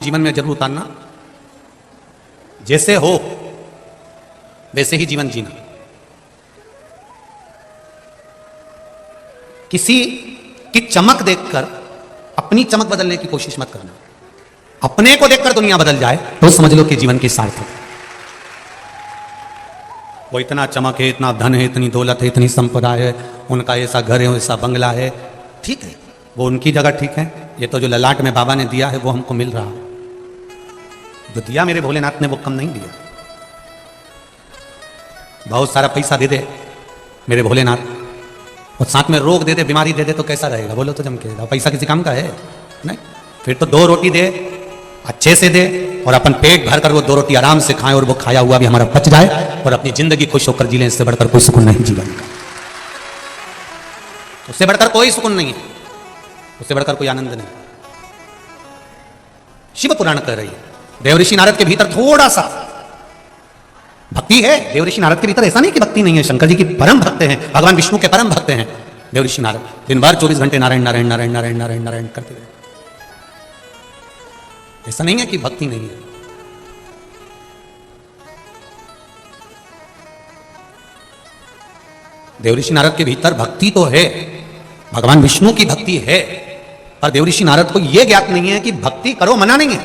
जीवन में जरूर उतारना, जैसे हो वैसे ही जीवन जीना। किसी की चमक देखकर अपनी चमक बदलने की कोशिश मत करना। अपने को देखकर दुनिया बदल जाए तो समझ लो कि जीवन की सार्थक। वो इतना चमक है, इतना धन है, इतनी दौलत है, इतनी संपदा है, उनका ऐसा घर है, ऐसा बंगला है, ठीक है, वो उनकी जगह ठीक है। ये तो जो ललाट में बाबा ने दिया है वो हमको मिल रहा है। जो दिया मेरे भोलेनाथ ने वो कम नहीं दिया। बहुत सारा पैसा दे दे मेरे भोलेनाथ और साथ में रोग दे दे, बीमारी दे दे तो कैसा रहेगा बोलो तो? जमकेगा? पैसा किसी काम का है नहीं। फिर तो 2 रोटी दे, अच्छे से दे, और अपन पेट भर कर वो 2 रोटी आराम से खाएं और वो खाया हुआ भी हमारा पच जाए और अपनी जिंदगी खुश होकर जी लें। इससे बढ़कर कोई सुकून नहीं जीवन का। उससे बढ़कर कोई सुकून नहीं है, उससे बढ़कर कोई आनंद नहीं। शिव पुराण कह रही है देवऋषि नारद के भीतर थोड़ा सा भक्ति है। देवऋषि नारद के भीतर ऐसा नहीं कि भक्ति नहीं है। शंकर जी की परम भक्त हैं, भगवान विष्णु के परम भक्त हैं देवऋषि नारद। दिन भर 24 घंटे नारायण नारायण नारायण नारायण नारायण नारायण करते रहे। ऐसा नहीं है कि भक्ति नहीं है। देवऋषि नारद के भीतर भक्ति तो है, भगवान विष्णु की भक्ति है, पर देवऋषि नारद को यह ज्ञात नहीं है कि भक्ति करो मना नहीं है,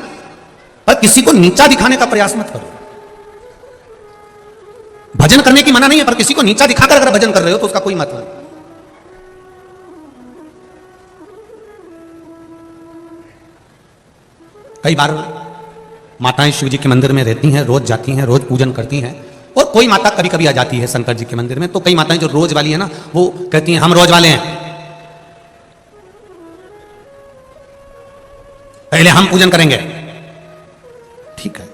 पर किसी को नीचा दिखाने का प्रयास मत करो। भजन करने की मना नहीं है, पर किसी को नीचा दिखाकर अगर भजन कर रहे हो तो उसका कोई मतलब नहीं। कई बार माताएं शिव जी के मंदिर में रहती हैं, रोज जाती हैं, रोज पूजन करती हैं, और कोई माता कभी कभी आ जाती है शंकर जी के मंदिर में। तो कई माताएं जो रोज वाली है ना, वो कहती हैं हम रोज वाले हैं, पहले हम पूजन करेंगे। ठीक है,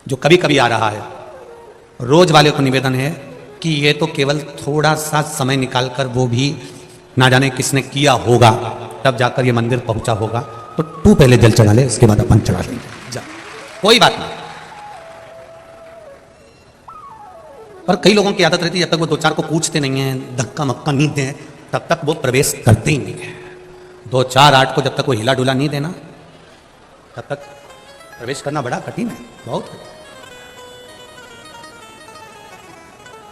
जो कभी कभी आ रहा है, रोज वाले को निवेदन है कि ये तो केवल थोड़ा सा समय निकालकर, वो भी ना जाने किसने किया होगा, तब जाकर ये मंदिर पहुंचा होगा, तो तू पहले जल चढ़ा ले, उसके बाद अपन चढ़ा लेंगे, जा, कोई बात नहीं। पर कई लोगों की आदत रहती है, जब तक वो 2-4 को पूछते नहीं है, धक्का मक्का नहीं दें, तब तक वो प्रवेश करते ही नहीं है। 2-4-8 को जब तक वो हिला डुला नहीं देना, तब तक प्रवेश करना बड़ा कठिन है, बहुत कठिन।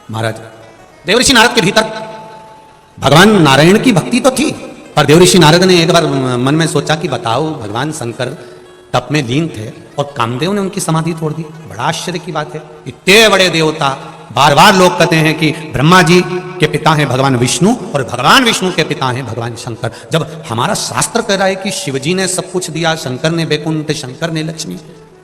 महाराज देवऋषि नारद के भीतर भगवान नारायण की भक्ति तो थी, पर देवऋषि नारद ने एक बार मन में सोचा कि बताओ, भगवान शंकर तप में लीन थे और कामदेव ने उनकी समाधि तोड़ दी। बड़ा आश्चर्य की बात है, इतने बड़े देवता, बार बार लोग कहते हैं कि ब्रह्मा जी के पिता हैं भगवान विष्णु और भगवान विष्णु के पिता हैं भगवान शंकर। जब हमारा शास्त्र कह रहा है कि शिवजी ने सब कुछ दिया, शंकर ने वैकुंठ, शंकर ने लक्ष्मी,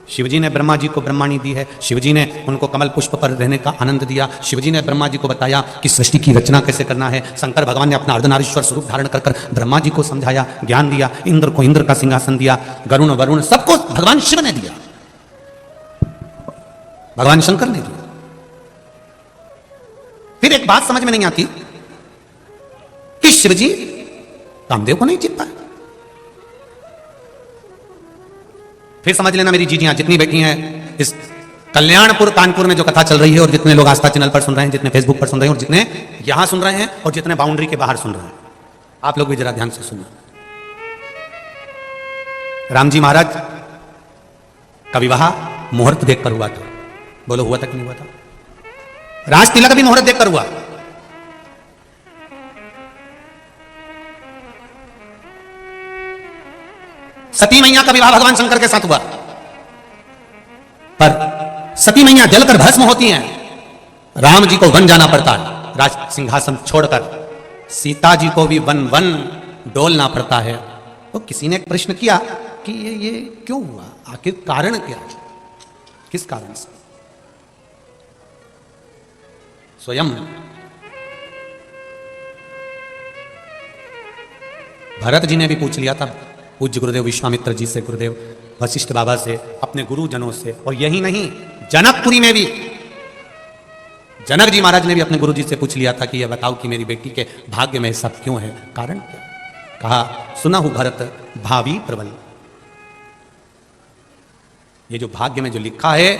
शिवजी ने ब्रह्मा जी को ब्रह्माणी दी है, शिवजी ने उनको कमल पुष्प पर रहने का आनंद दिया, शिवजी ने ब्रह्मा जी को बताया कि सृष्टि की रचना कैसे करना है, शंकर भगवान ने अपना अर्धनारीश्वर स्वरूप धारण कर ब्रह्मा जी को समझाया, ज्ञान दिया, इंद्र को इंद्र का सिंहासन दिया, गरुण वरुण सबको भगवान शिव ने दिया, भगवान शंकर ने दिया। फिर एक बात समझ में नहीं आती कि शिवजी कामदेव को नहीं जीत पाए। फिर समझ लेना मेरी जीजियां जितनी बैठी हैं इस कल्याणपुर कानपुर में जो कथा चल रही है, और जितने लोग आस्था चैनल पर सुन रहे हैं, जितने फेसबुक पर सुन रहे हैं, और जितने यहां सुन रहे हैं, और जितने बाउंड्री के बाहर सुन रहे हैं, आप लोग भी जरा ध्यान से सुनना। राम जी महाराज का विवाह मुहूर्त देखकर हुआ था। बोलो हुआ था कि नहीं हुआ था? राज तिलक भी मुहूर्त देखकर हुआ। सती मैया का विवाह भगवान शंकर के साथ हुआ, पर सती मैया जलकर भस्म होती हैं, राम जी को वन जाना पड़ता है, राज सिंहासन छोड़कर सीता जी को भी वन वन डोलना पड़ता है। तो किसी ने एक प्रश्न किया कि ये क्यों हुआ, आखिर कारण क्या है, किस कारण से? स्वयं भरत जी ने भी पूछ लिया था पूज्य गुरुदेव विश्वामित्र जी से, गुरुदेव वशिष्ठ बाबा से, अपने गुरुजनों से, और यही नहीं, जनकपुरी में भी जनक जी महाराज ने भी अपने गुरु जी से पूछ लिया था कि यह बताओ कि मेरी बेटी के भाग्य में सब क्यों है, कारण क्या? कहा सुना हूं भरत भावी प्रबल, ये जो भाग्य में जो लिखा है,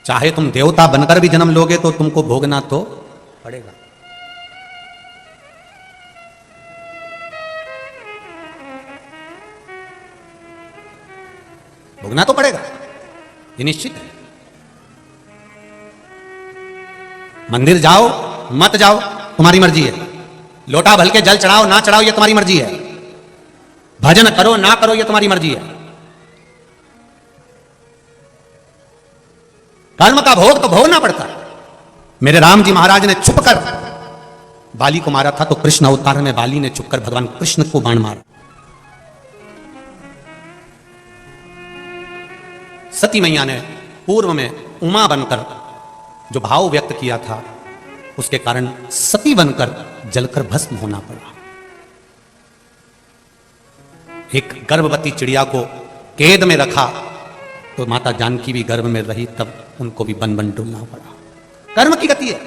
चाहे तुम देवता बनकर भी जन्म लोगे तो तुमको भोगना तो पड़ेगा। भोगना तो पड़ेगा, ये निश्चित है। मंदिर जाओ मत जाओ तुम्हारी मर्जी है, लोटा भल के जल चढ़ाओ ना चढ़ाओ ये तुम्हारी मर्जी है, भजन करो ना करो ये तुम्हारी मर्जी है। कर्म का भोग तो भोगना पड़ता है। मेरे राम जी महाराज ने छुपकर बाली को मारा था, तो कृष्ण अवतार में बाली ने छुपकर भगवान कृष्ण को बाण मारा। सती मैया ने पूर्व में उमा बनकर जो भाव व्यक्त किया था, उसके कारण सती बनकर जलकर भस्म होना पड़ा। एक गर्भवती चिड़िया को कैद में रखा तो माता जानकी भी गर्भ में रही, तब उनको भी बन बन डुलना पड़ा। कर्म की गति है,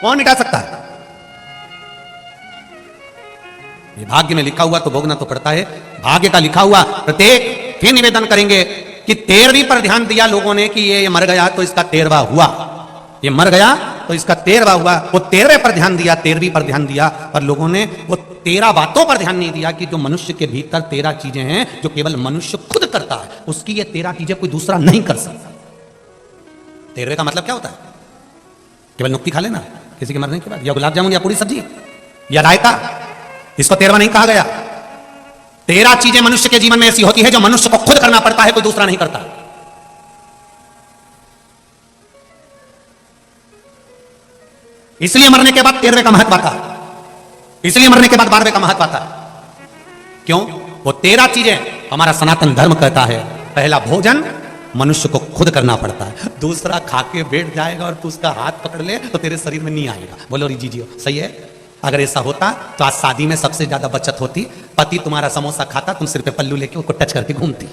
कौन मिटा सकता है? ये भाग्य में लिखा हुआ तो भोगना तो पड़ता है। भाग्य का लिखा हुआ प्रत्येक फिर निवेदन करेंगे कि 13वीं पर ध्यान दिया लोगों ने कि ये मर गया तो इसका 13वां हुआ, ये मर गया तो इसका 13वां हुआ। वो 13वें पर ध्यान दिया, 13वीं पर ध्यान दिया, पर लोगों ने वो 13 बातों पर ध्यान नहीं दिया कि जो मनुष्य के भीतर 13 चीजें हैं जो केवल मनुष्य खुद करता है, उसकी ये 13 चीजें कोई दूसरा नहीं कर सकता। 13वें का मतलब क्या होता है? केवल नुक्ती खा लेना किसी के मरने के बाद, या गुलाब जामुन या पूरी सब्जी या रायता, इसको 13वां नहीं कहा गया। 13 चीजें मनुष्य के जीवन में ऐसी होती है जो मनुष्य को खुद करना पड़ता है, कोई दूसरा नहीं करता। इसलिए मरने के बाद 13वें का महत्व आता है, इसलिए मरने के बाद 12वें का महत्व आता है। क्यों? वो 13 चीजें हमारा सनातन धर्म कहता है। पहला, भोजन मनुष्य को खुद करना पड़ता है। दूसरा, खा के बैठ जाएगा और तू उसका हाथ पकड़ ले तो तेरे शरीर में नहीं आएगा। बोलो री जी सही है? अगर ऐसा होता तो आज शादी में सबसे ज्यादा बचत होती। पति तुम्हारा समोसा खाता, तुम सिर पे पल्लू लेके उसको टच करके घूमती।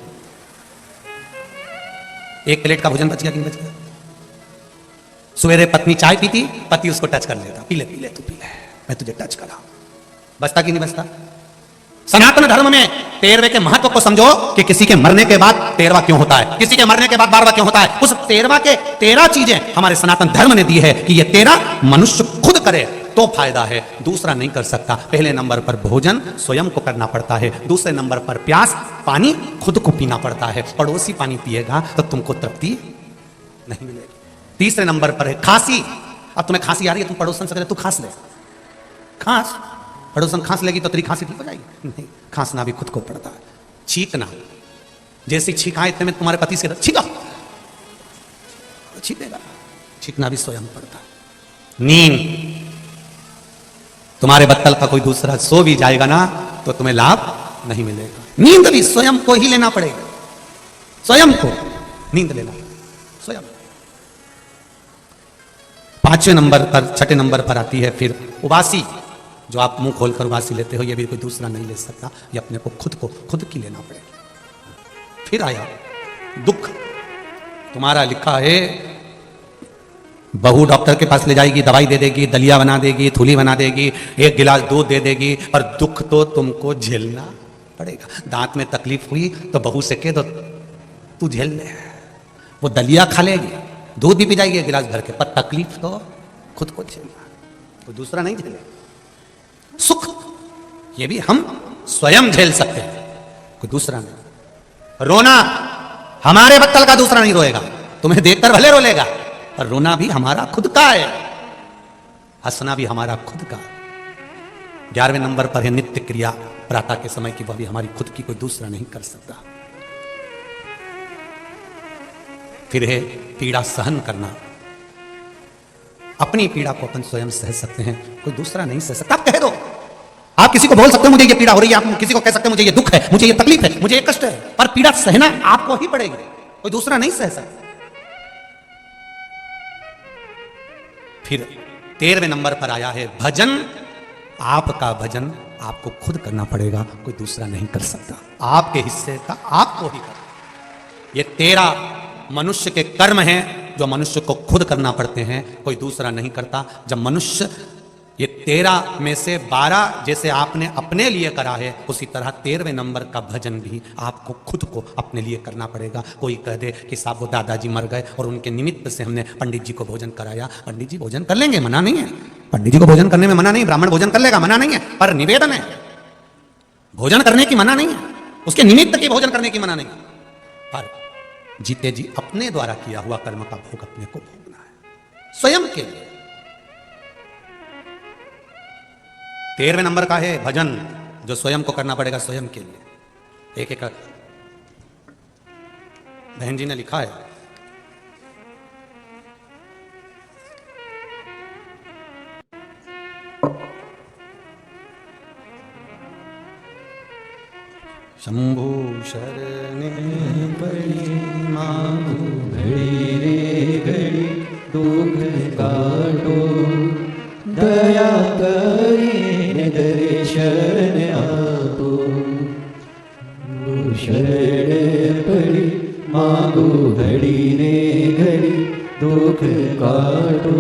एक प्लेट का भोजन बच गया कि नहीं बच गया? सवेरे पत्नी चाय पीती, पति उसको टच कर लेता, पी ले तू पी ले, मैं तुझे टच करा। बचता कि नहीं बचता? सनातन धर्म में 13वें के महत्व को समझो कि किसी के मरने के बाद 13वां क्यों होता है, किसी के मरने के बाद 12वां क्यों होता है। उस 13वां के 13 चीजें हमारे सनातन धर्म ने दी है कि ये 13 मनुष्य खुद करे तो फायदा है, दूसरा नहीं कर सकता। पहले नंबर पर भोजन स्वयं को करना पड़ता है, दूसरे नंबर पर प्यास पानी खुद को पीना पड़ता है। पड़ोसी पानी पिएगा तो तुमको तृप्ति नहीं मिलेगी। तीसरे नंबर पर है खांसी। अब तुम्हें खांसी आ रही है, तुम पड़ोसन से तू खांस ले, खांस, पड़ोसन खांस लेगी तो तेरी खांसी ठीक हो जाएगी? नहीं, खांसना भी खुद को पड़ता है। छींकना, जैसे छींकाए इतने में तुम्हारे पति से छींका, छींकेगा, छींकना भी स्वयं पड़ता है। नींद, तुम्हारे बत्तल का कोई दूसरा सो भी जाएगा ना तो तुम्हें लाभ नहीं मिलेगा। नींद भी स्वयं को ही लेना पड़ेगा, स्वयं को नींद लेना स्वयं। 5वें नंबर पर, 6ठे नंबर पर आती है फिर उबासी। जो आप मुंह खोलकर उबासी लेते हो, ये भी कोई दूसरा नहीं ले सकता, ये अपने को खुद की लेना पड़ेगा। फिर आया दुख। तुम्हारा लिखा है बहू डॉक्टर के पास ले जाएगी, दवाई दे देगी, दलिया बना देगी, थूली बना देगी, 1 गिलास दूध दे देगी, पर दुख तो तुमको झेलना पड़ेगा। दांत में तकलीफ हुई तो बहू से कह दो तू झेल ले, वो दलिया खा लेगी, दूध भी पी जाएगी 1 गिलास भर के, पर तकलीफ तो खुद को झेलना, कोई दूसरा नहीं झेले। सुख, ये भी हम स्वयं झेल सकते हैं, कोई दूसरा नहीं। रोना, हमारे बत्तल का दूसरा नहीं रोएगा, तुम्हें देखकर भले रो लेगा, पर रोना भी हमारा खुद का है, हंसना भी हमारा खुद का। 11वें नंबर पर है नित्य क्रिया, प्रातः के समय की, वह भी हमारी खुद की, कोई दूसरा नहीं कर सकता। फिर है पीड़ा सहन करना। अपनी पीड़ा को अपन स्वयं सह सकते हैं, कोई दूसरा नहीं सह सकता। आप कह दो, आप किसी को बोल सकते हो मुझे ये पीड़ा हो रही है, आप किसी को कह सकते हो मुझे ये दुख है, मुझे ये तकलीफ है, मुझे ये कष्ट है, पर पीड़ा सहना आपको ही पड़ेगी, कोई दूसरा नहीं सह सकता। फिर 13वें नंबर पर आया है भजन। आपका भजन आपको खुद करना पड़ेगा, कोई दूसरा नहीं कर सकता। आपके हिस्से का आपको ही करना। ये 13 मनुष्य के कर्म हैं जो मनुष्य को खुद करना पड़ते हैं, कोई दूसरा नहीं करता। जब मनुष्य ये 13 में से 12 जैसे आपने अपने लिए करा है, उसी तरह 13वें नंबर का भजन भी आपको खुद को अपने लिए करना पड़ेगा। कोई कह दे कि साहब वो दादाजी मर गए और उनके निमित्त से हमने पंडित जी को भोजन कराया, पंडित जी भोजन कर लेंगे, मना नहीं है, पंडित जी को भोजन करने में मना नहीं, ब्राह्मण भोजन कर लेगा, मना नहीं है, पर निवेदन है, भोजन करने की मना नहीं है, उसके निमित्त के भोजन करने की मना नहीं। पर जीते जी अपने द्वारा किया हुआ कर्म का भोग अपने को भोगना है, स्वयं के लिए। 13वें नंबर का है भजन, जो स्वयं को करना पड़ेगा, स्वयं के लिए। एक एक बहन जी ने लिखा है, शंभु शरणे पड़ी मांगू घड़ी रे घड़ी दुख काटो, दया करीने दर्शन आपो। शरण पड़ी मांगू घड़ी रे घड़ी दुख काटो,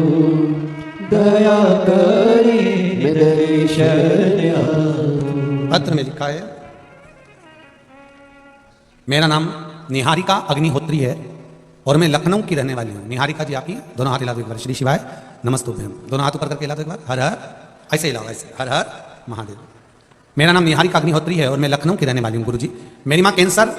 दया करीने दर्शन आपो। पत्र में लिखा है, मेरा नाम निहारिका अग्निहोत्री है और मैं लखनऊ की रहने वाली हूँ। निहारिका जी आप ही, दोनों हाथ हिला दो एक बार, श्री शिवाय नमस्तुभ्यम, दोनों हाथ ऊपर करके हिला दो एक बार, हर हर, ऐसे हिलाओ ऐसे, हर हर महादेव। मेरा नाम निहारिका अग्निहोत्री है और मैं लखनऊ की रहने वाली हूँ गुरुजी। मेरी माँ कैंसर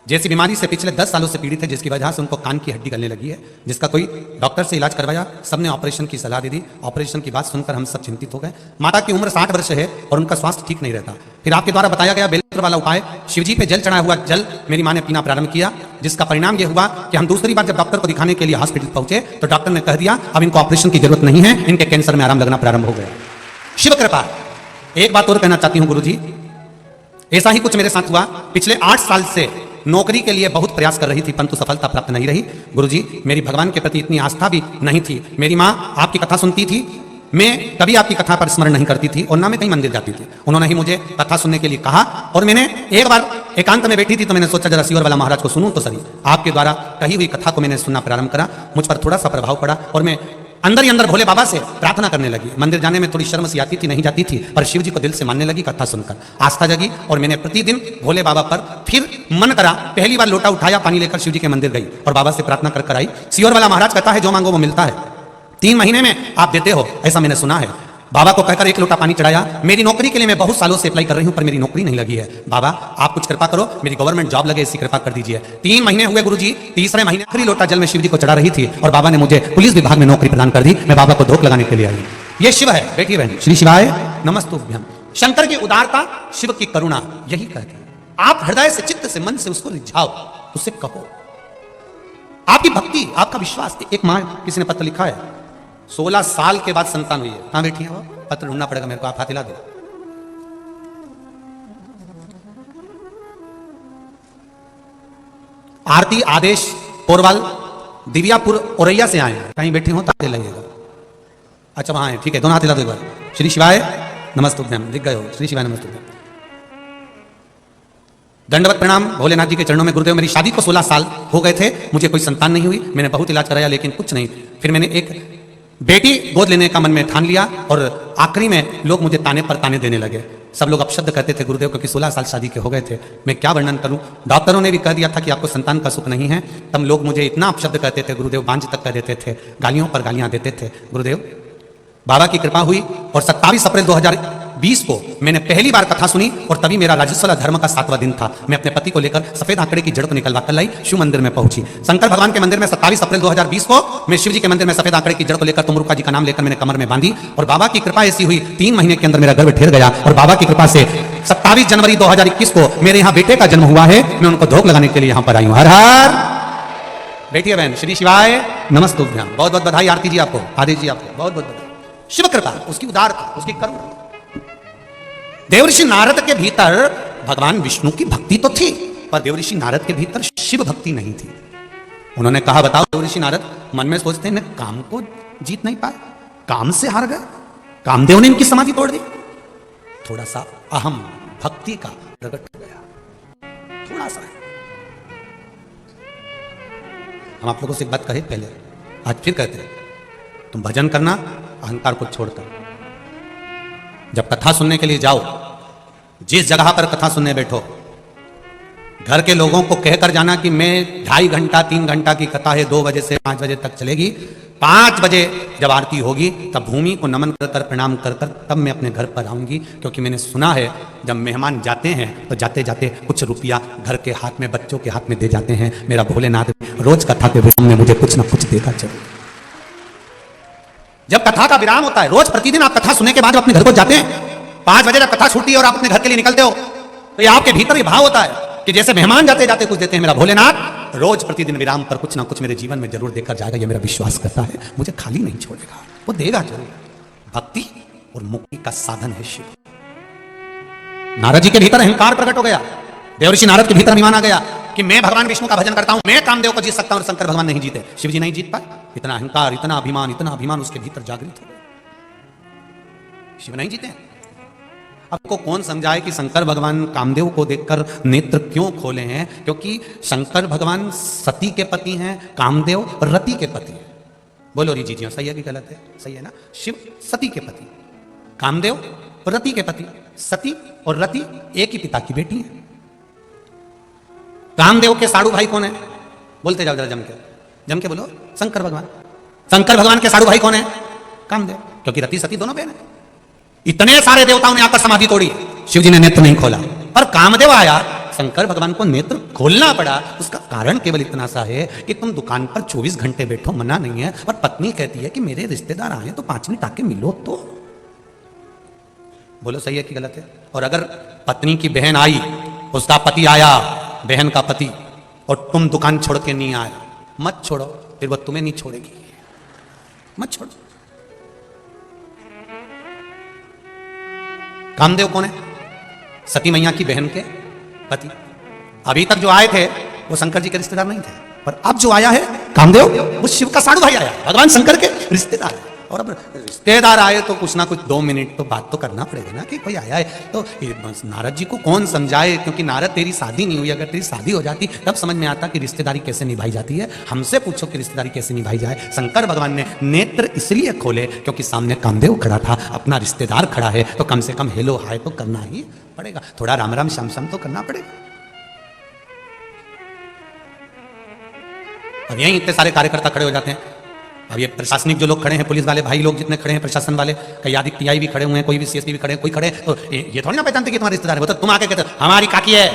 जैसी बीमारी से पिछले 10 सालों से पीड़ित है, जिसकी वजह से उनको कान की हड्डी गलने लगी है, जिसका कोई डॉक्टर से इलाज करवाया, सबने ऑपरेशन की सलाह दे दी। ऑपरेशन की बात सुनकर हम सब चिंतित हो गए। माता की उम्र 60 वर्ष है और उनका स्वास्थ्य ठीक नहीं रहता। फिर आपके द्वारा बताया गया बेलपत्र वाला उपाय, शिवजी पे जल चढ़ाया हुआ जल मेरी माँ ने पीना प्रारंभ किया, जिसका परिणाम यह हुआ कि हम दूसरी बार जब डॉक्टर को दिखाने के लिए हॉस्पिटल पहुंचे तो डॉक्टर ने कह दिया अब इनको ऑपरेशन की जरूरत नहीं है, इनके कैंसर में आराम लगना प्रारंभ हो गया। शिव कृपा। एक बात और कहना चाहती हूँ गुरुजी, ऐसा ही कुछ मेरे साथ हुआ। पिछले 8 साल से नौकरी के लिए बहुत प्रयास कर रही थी, परंतु सफलता प्राप्त नहीं रही। गुरुजी, मेरी भगवान के प्रति इतनी आस्था भी नहीं थी। मेरी माँ आपकी कथा सुनती थी, मैं कभी आपकी कथा पर स्मरण नहीं करती थी और ना मैं कहीं मंदिर जाती थी। उन्होंने ही मुझे कथा सुनने के लिए कहा और मैंने एक बार एकांत में बैठी थी तो मैंने सोचा जरा सियोर वाला महाराज को सुनूं तो सही। आपके द्वारा कही हुई कथा को मैंने सुनना प्रारंभ करा, मुझ पर थोड़ा सा प्रभाव पड़ा और मैं अंदर ही अंदर भोले बाबा से प्रार्थना करने लगी। मंदिर जाने में थोड़ी शर्म सी आती थी, नहीं जाती थी, पर शिव जी को दिल से मानने लगी। कथा सुनकर आस्था जगी और मैंने प्रतिदिन भोले बाबा पर फिर मन करा। पहली बार लोटा उठाया, पानी लेकर शिव जी के मंदिर गई और बाबा से प्रार्थना कर आई। सियोर वाला महाराज कहता है जो मांगो वो मिलता है, 3 महीने में आप देते हो, ऐसा मैंने सुना है। बाबा को कहकर 1 लोटा पानी चढ़ाया। मेरी नौकरी के लिए मैं बहुत सालों से अप्लाई कर रही हूं पर मेरी नौकरी नहीं लगी है। बाबा आप कुछ कृपा करो, मेरी गवर्नमेंट जॉब लगे, ऐसी कृपा कर दीजिए। 3 महीने हुए गुरुजी, तीसरे महीने आखिरी लोटा जल में शिव जी को चढ़ा रही थी और बाबा ने मुझे पुलिस विभाग में नौकरी प्रदान कर दी। मैं बाबा को धोख लगाने के लिए आई। ये शिव है, बेटी बहन, श्री शिवाय नमस्तुभ्यम। शंकर की उदारता, शिव की करुणा, यही कहते हैं। आप हृदय से, चित्त से, मन से उसको रिझाओ, उससे कहो। आपकी भक्ति, आपका विश्वास। एक मां, किसी ने पत्र लिखा है, 16 साल के बाद संतान हुई है। कहां बैठी है वो? पत्र ढूंढना पड़ेगा मेरे को, आप हाथ हिला दो। आरती आदेश पोरवाल दिव्यापुर औरैया से आए हैं। कहीं बैठी हो ताते लगेगा। अच्छा वहां है, ठीक है, दोनों हाथ हिला दो एक बार। श्री शिवाय नमस्तुभ्यम, दिख गए हो, श्री शिवाय नमस्तुभ्यम। दंडवत प्रणाम भोलेनाथ जी के चरणों में। गुरुदेव मेरी शादी को 16 साल हो गए थे, मुझे कोई संतान नहीं हुई। मैंने बहुत इलाज कराया लेकिन कुछ नहीं। फिर मैंने एक बेटी गोद लेने का मन में ठान लिया और आखिरी में लोग मुझे ताने पर ताने देने लगे। सब लोग अपशब्द कहते थे गुरुदेव क्योंकि 16 साल शादी के हो गए थे। मैं क्या वर्णन करूं, डॉक्टरों ने भी कह दिया था कि आपको संतान का सुख नहीं है। तब लोग मुझे इतना अपशब्द कहते थे गुरुदेव, बांझ तक कह देते थे, गालियों पर गालियां देते थे। गुरुदेव बाबा की कृपा हुई और 27 अप्रैल 2020 को मैंने पहली बार कथा सुनी और तभी मेरा राजस्वला धर्म का 7वां दिन था। मैं अपने पति को लेकर सफेद आंकड़े की जड़ को निकलवा कर लाई, शिव मंदिर में पहुंची। शंकर भगवान के मंदिर में 27 अप्रैल 2020 को मैं शिव जी के मंदिर में सफेद आंकड़े की जड़ को लेकर तुमरुका जी का नाम लेकर मैंने कमर में बांधी और बाबा की कृपा ऐसी हुई 3 महीने के अंदर मेरा गर्भ ठहर गया और बाबा की कृपा से 27 जनवरी 2021 को मेरे यहाँ बेटे का जन्म हुआ है। मैं उनको धोख लगाने के लिए यहाँ पर आई हूँ। हर हर बेटी बहन, श्री शिवाय नमस्तुभ्यम। बहुत बहुत बधाई आरती जी आपको, आदेश जी आपको बहुत बहुत बधाई। शिव कृपा, उसकी उदारता, उसकी करुणा। देवऋषि नारद के भीतर भगवान विष्णु की भक्ति तो थी पर देवऋषि नारद के भीतर शिव भक्ति नहीं थी। उन्होंने कहा बताओ देवऋषि नारद मन में सोचते हैं काम को जीत नहीं पाए, काम से हार गए, कामदेव ने इनकी समाधि तोड़ दी। थोड़ा सा अहम भक्ति का प्रकट हो गया, थोड़ा सा। हम आप लोगों से एक बात कहे पहले, आज फिर कहते हैं, तुम भजन करना अहंकार को छोड़कर। जब कथा सुनने के लिए जाओ, जिस जगह पर कथा सुनने बैठो, घर के लोगों को कहकर जाना कि मैं 2.5 घंटा 3 घंटा की कथा है, 2 बजे से 5 बजे तक चलेगी। 5 बजे जब आरती होगी तब भूमि को नमन कर कर प्रणाम कर कर तब मैं अपने घर पर आऊंगी, क्योंकि मैंने सुना है जब मेहमान जाते हैं तो जाते जाते कुछ रुपया घर के हाथ में, बच्चों के हाथ में दे जाते हैं। मेरा भोलेनाथ रोज कथा के विराम में मुझे कुछ ना कुछ देगा जरूर। जब कथा का विराम होता है, रोज प्रतिदिन आप कथा सुनने के बाद अपने घर को जाते हैं, 5 बजे जब कथा छूटती है और आप अपने घर के लिए निकलते हो, तो ये आपके भीतर ये भाव होता है कि जैसे मेहमान जाते जाते कुछ देते हैं, मेरा भोलेनाथ रोज प्रतिदिन विराम पर कुछ ना कुछ मेरे जीवन में जरूर देकर जाएगा। ये मेरा विश्वास करता है, मुझे खाली नहीं छोड़ेगा, वो देगा जरूर। भक्ति और मुक्ति का साधन है शिव। नारद जी के भीतर अहंकार प्रकट हो गया, देवर्षि नारद के भीतर अभिमान आ गया कि मैं भगवान विष्णु का भजन करता हूं, मैं कामदेव को जीत सकता हूं और शंकर भगवान नहीं जीते, शिव जी नहीं जीत पाए। इतना अहंकार, इतना अभिमान उसके भीतर जागृत हो गया, शिव नहीं जीते। आपको कौन समझाए कि शंकर भगवान कामदेव को देखकर नेत्र क्यों खोले हैं? क्योंकि शंकर भगवान सती के पति हैं, कामदेव रति के पति हैं। बोलो री जी, सही है कि गलत है? सही है ना? शिव सती के पति, कामदेव रति के पति। सती और रति एक ही पिता की बेटी है। कामदेव के साड़ू भाई कौन है? बोलते जाओ जरा जम के बोलो। शंकर भगवान। शंकर भगवान के साड़ू भाई कौन है? कामदेव, क्योंकि रति सती दोनों बहन है। इतने सारे देवताओं ने आकर समाधि तोड़ी, शिव जी ने नेत्र नहीं खोला, पर कामदेव आया, शंकर भगवान को नेत्र खोलना पड़ा। उसका कारण केवल इतना सा है कि तुम दुकान पर 24 घंटे बैठो, मना नहीं है, और पत्नी कहती है कि मेरे रिश्तेदार आए तो 5 मिनट आके मिलो तो। बोलो सही है कि गलत है? और अगर पत्नी की बहन आई, उसका पति आया, बहन का पति, और तुम दुकान छोड़ के नहीं आए, मत छोड़ो, फिर वो तुम्हें नहीं छोड़ेगी, मत छोड़ो। कामदेव कौन है? सती मैया की बहन के पति। अभी तक जो आए थे वो शंकर जी के रिश्तेदार नहीं थे, पर अब जो आया है कामदेव, वो शिव का साड़ू भाई आया, भगवान शंकर के रिश्तेदार है। और अब रिश्तेदार आए तो कुछ ना कुछ 2 मिनट तो बात तो करना पड़ेगा ना, कि कोई आया है तो। नारद जी को कौन समझाए, क्योंकि नारद तेरी शादी नहीं हुई, अगर तेरी शादी हो जाती तब समझ में आता कि रिश्तेदारी कैसे निभाई जाती है। हमसे पूछो कि रिश्तेदारी कैसे निभाई जाए। शंकर भगवान ने नेत्र इसलिए खोले क्योंकि सामने कामदेव खड़ा था, अपना रिश्तेदार खड़ा है, तो कम से कम हेलो हाय तो करना ही पड़ेगा, थोड़ा राम राम श्याम श्याम तो करना पड़ेगा। अब यही इतने सारे कार्यकर्ता खड़े हो जाते हैं। अब ये प्रशासनिक जो लोग खड़े हैं, पुलिस वाले भाई लोग जितने खड़े हैं, प्रशासन वाले, कई आदि टीआई भी खड़े हुए हैं, कोई भी सीएसपी भी खड़े हैं, कोई खड़े, तो ये थोड़ी ना पहचानते कि तुम्हारे रिश्तेदार है। वो तो तुम आके कहते हमारी काकी है,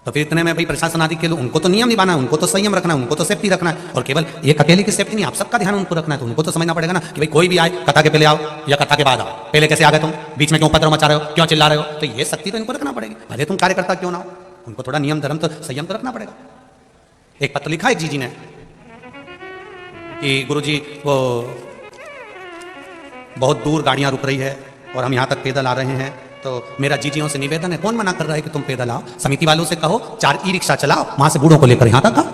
तो फिर इतने में भाई प्रशासन आदि के लोग, उनको तो नियम निभाना है, उनको तो संयम रखना है, उनको तो सेफ्टी रखना है। और केवल एक अकेले की सेफ्टी नहीं, आप सबका ध्यान उनको रखना है, तो उनको तो समझना पड़ेगा ना कि भाई कोई भी आए, कथा के पहले आओ या कथा के बाद आओ, पहले कैसे आ गए तुम, बीच में क्यों उपद्रव मचा रहे हो, क्यों चिल्ला रहे हो, तो ये शक्ति तो इनको रखना पड़ेगी। भले तुम कार्यकर्ता क्यों ना हो, उनको थोड़ा नियम धर्म तो संयम तो रखना पड़ेगा। एक पत्र लिखा है जी ने कि गुरुजी वो बहुत दूर गाड़ियां रुक रही है और हम यहां तक पैदल आ रहे हैं, तो मेरा जीजियों से निवेदन है, कौन मना कर रहा है कि तुम पैदल आओ, समिति वालों से कहो 4 ई-रिक्शा चलाओ, वहां से बूढ़ों को लेकर यहां तक आओ,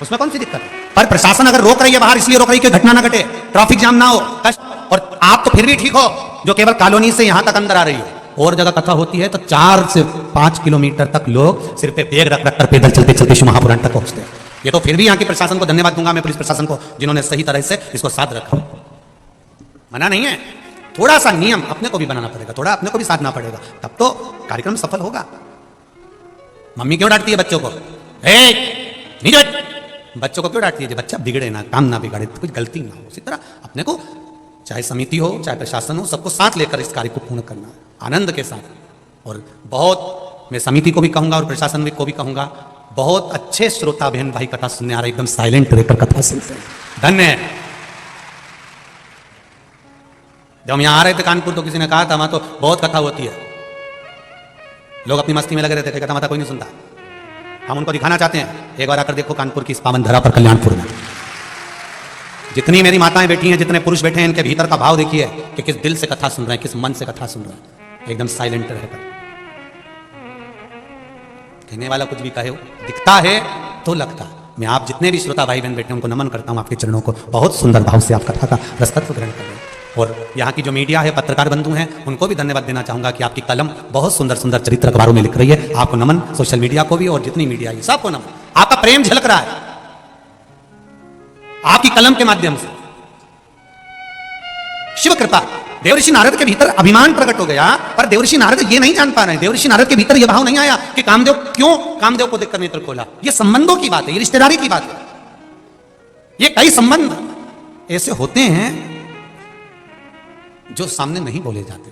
उसमें कौन सी दिक्कत है। पर प्रशासन अगर रोक रही है बाहर, इसलिए रोक रही है कि घटना ना घटे, ट्रैफिक जाम ना हो, कष्ट, और आप तो फिर भी ठीक हो जो केवल कॉलोनी से यहां तक अंदर आ रही हो। और जगह कथा होती है तो 4 से 5 किलोमीटर तक लोग सिर पे बैग रख रख कर पैदल चलते चलते शिव महापुराण तक पहुंचते हैं। ये तो फिर भी यहाँ के प्रशासन को धन्यवाद दूंगा मैं, पुलिस प्रशासन को, जिन्होंने सही तरह से इसको साथ रखा। मना नहीं है, थोड़ा सा नियम अपने को भी बनाना पड़ेगा, थोड़ा अपने को भी साधना पड़ेगा, तब तो कार्यक्रम सफल होगा। मम्मी क्यों डांटती है बच्चों को? नहीं डांट, बच्चों को क्यों डांटती है? बच्चा बिगड़े ना, काम ना बिगाड़े, कुछ गलती ना हो। उसी तरह अपने को, चाहे समिति हो चाहे प्रशासन हो, सबको साथ लेकर इस कार्य को पूर्ण करना है, आनंद के साथ। और बहुत मैं समिति को भी कहूंगा और प्रशासन को भी कहूंगा, बहुत अच्छे श्रोता बहन भाई कथा सुनने आ रहे, एकदम साइलेंट रहकर कथा सुनते हैं, धन्य है। जब हम यहाँ आ रहे थे कानपुर तो किसी ने कहा था वहां तो बहुत कथा होती है, लोग अपनी मस्ती में लगे रहते थे, कथा माता कोई नहीं सुनता। हम उनको दिखाना चाहते हैं, एक बार आकर देखो कानपुर की इस पावन धरा पर, कल्याणपुर में जितनी मेरी माताएं बैठी हैं, जितने पुरुष बैठे हैं, इनके भीतर का भाव देखिए कि किस दिल से कथा सुन रहे हैं, किस मन से कथा सुन रहे हैं, एकदम साइलेंट रहकर। कहने वाला कुछ भी कहे, दिखता है तो लगता। मैं आप जितने भी श्रोता भाई बहन बैठे हैं उनको नमन करता हूं, आपके चरणों को, बहुत सुंदर भाव से आप कथा का रसतत्व ग्रहण कर रहे हैं। और यहाँ की जो मीडिया है, पत्रकार बंधु हैं, उनको भी धन्यवाद देना चाहूंगा कि आपकी कलम बहुत सुंदर सुंदर चरित्र अखबारों में लिख रही है। आपको नमन, सोशल मीडिया को भी और जितनी मीडिया है सबको नमन। आपका प्रेम झलक रहा है आपकी कलम के माध्यम से। शिव कृपा, देवर्षि नारद के भीतर अभिमान प्रकट हो गया, पर देवर्षि नारद ये नहीं जान पा रहे हैं, देवर्षि नारद के भीतर यह भाव नहीं आया कि कामदेव क्यों कामदेव को देखकर नेत्र खोला। यह संबंधों की बात है, ये रिश्तेदारी की बात है। ये कई संबंध ऐसे होते हैं जो सामने नहीं बोले जाते।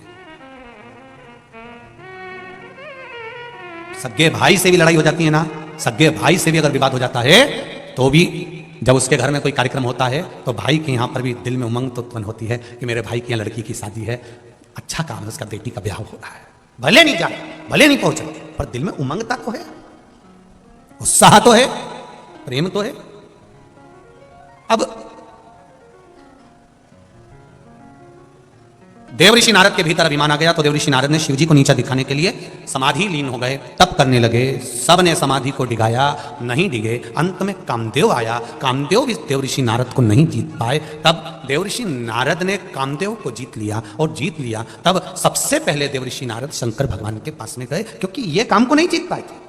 सगे भाई से भी लड़ाई हो जाती है ना, सगे भाई से भी अगर विवाद हो जाता है तो भी जब उसके घर में कोई कार्यक्रम होता है तो भाई के यहां पर भी दिल में उमंग तो उत्पन्न होती है कि मेरे भाई की यहाँ लड़की की शादी है, अच्छा काम है, उसका बेटी का ब्याह हो रहा है। भले नहीं जाए, भले नहीं पहुंचे, पर दिल में उमंगता तो है, उत्साह तो है, प्रेम तो है। अब देवऋषि नारद के भीतर अभिमान आ गया तो देवऋषि नारद ने शिवजी को नीचा दिखाने के लिए समाधि लीन हो गए, तप करने लगे। सब ने समाधि को डिगाया, नहीं डिगे। अंत में कामदेव आया, कामदेव भी देवऋषि नारद को नहीं जीत पाए। तब देवऋषि नारद ने कामदेव को जीत लिया, और जीत लिया तब सबसे पहले देवऋषि नारद शंकर भगवान के पास में गए, क्योंकि ये काम को नहीं जीत पाए थे।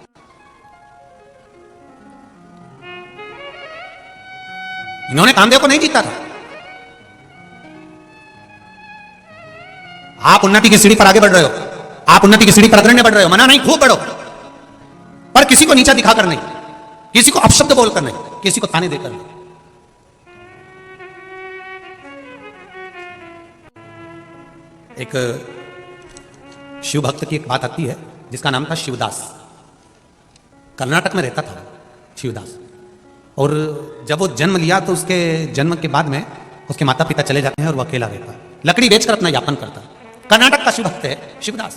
इन्होंने कामदेव को नहीं जीता था। आप उन्नति की सीढ़ी पर आगे बढ़ रहे हो, आप उन्नति की सीढ़ी पर अग्रण्य बढ़ रहे हो, मना नहीं, खूब बढ़ो, पर किसी को नीचा दिखाकर नहीं, किसी को अपशब्द बोलकर नहीं, किसी को ताने देकर नहीं। एक शिव भक्त की एक बात आती है जिसका नाम था शिवदास। कर्नाटक में रहता था शिवदास, और जब वो जन्म लिया तो उसके जन्म के बाद में उसके माता पिता चले जाते हैं और वो अकेला रहता है, लकड़ी बेचकर अपना यापन करता है। कर्नाटक का शिव भक्त है शिवदास।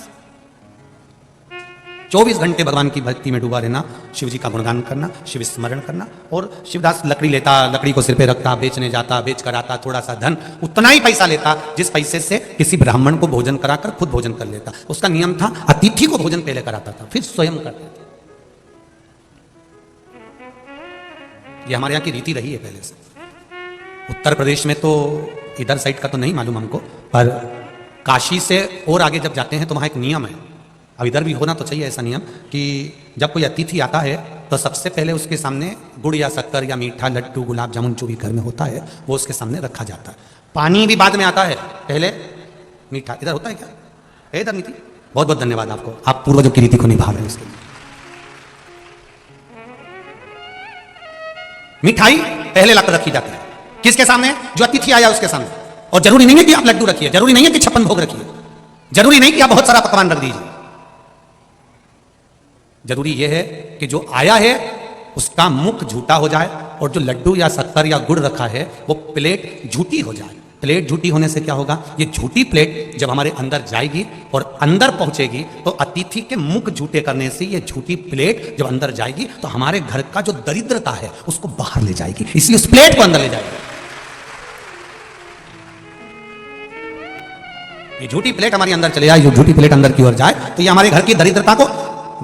24 घंटे भगवान की भक्ति में डूबा रहना, शिव जी का गुणगान करना, शिव स्मरण करना। और शिवदास लकड़ी लेता, लकड़ी को सिर पे रखता, बेचने जाता, बेच कर आता, थोड़ा सा धन, उतना ही पैसा लेता जिस पैसे से किसी ब्राह्मण को भोजन कराकर खुद भोजन कर लेता। उसका नियम था अतिथि को भोजन पहले कराता था, फिर स्वयं करता था। ये हमारे यहाँ की रीति रही है पहले से। उत्तर प्रदेश में तो इधर साइड का तो नहीं मालूम हमको, पर काशी से और आगे जब जाते हैं तो वहाँ एक नियम है, अब इधर भी होना तो चाहिए ऐसा नियम, कि जब कोई अतिथि आता है तो सबसे पहले उसके सामने गुड़ या शक्कर या मीठा, लड्डू, गुलाब जामुन जो भी घर में होता है वो उसके सामने रखा जाता है। पानी भी बाद में आता है, पहले मीठा। इधर होता है क्या? है इधर नीति? बहुत बहुत धन्यवाद आपको, आप पूर्वजों की रीति को निभा रहे हैं। इसके लिए मिठाई पहले लाकर रखी जाती है, किसके सामने? जो अतिथि आया उसके सामने। और जरूरी नहीं है कि आप लड्डू रखिए, जरूरी नहीं है कि 56 भोग रखिए, जरूरी नहीं कि आप बहुत सारा पकवान रख दीजिए। जरूरी यह है कि जो आया है उसका मुख झूठा हो जाए, और जो लड्डू या शक्कर या गुड़ रखा है वो प्लेट झूठी हो जाए। प्लेट झूठी होने से क्या होगा? ये झूठी प्लेट जब हमारे अंदर जाएगी और अंदर पहुंचेगी तो अतिथि के मुख झूठे करने से ये झूठी प्लेट जब अंदर जाएगी तो हमारे घर का जो दरिद्रता है उसको बाहर ले जाएगी, इसलिए उस प्लेट को अंदर ले जाएगी। ये झूठी प्लेट हमारे अंदर चले जाए, जो झूठी प्लेट अंदर की ओर जाए तो ये हमारे घर की दरिद्रता को,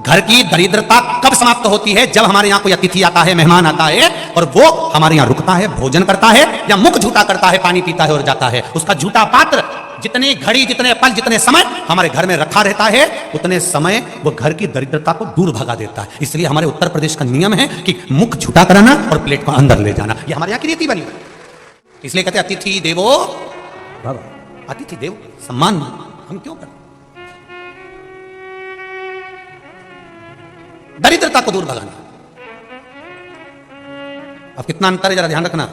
घर की दरिद्रता कब समाप्त होती है? जब हमारे यहां कोई अतिथि आता है, मेहमान आता है और वो हमारे यहां रुकता है, भोजन करता है या मुख झूठा करता है, पानी पीता है और जाता है। उसका झूठा पात्र जितनी घड़ी, जितने पल, जितने समय हमारे घर में रखा रहता है उतने समय वो घर की दरिद्रता को दूर भगा देता है। इसलिए हमारे उत्तर प्रदेश का नियम है कि मुख झूठा कराना और प्लेट को अंदर ले जाना, ये हमारे यहां की रीति बनी। इसलिए कहते अतिथि देवो भव, अतिथि देव सम्मान हम क्यों करें? दरिद्रता को दूर भगाना। अब कितना अंतर है जरा ध्यान रखना।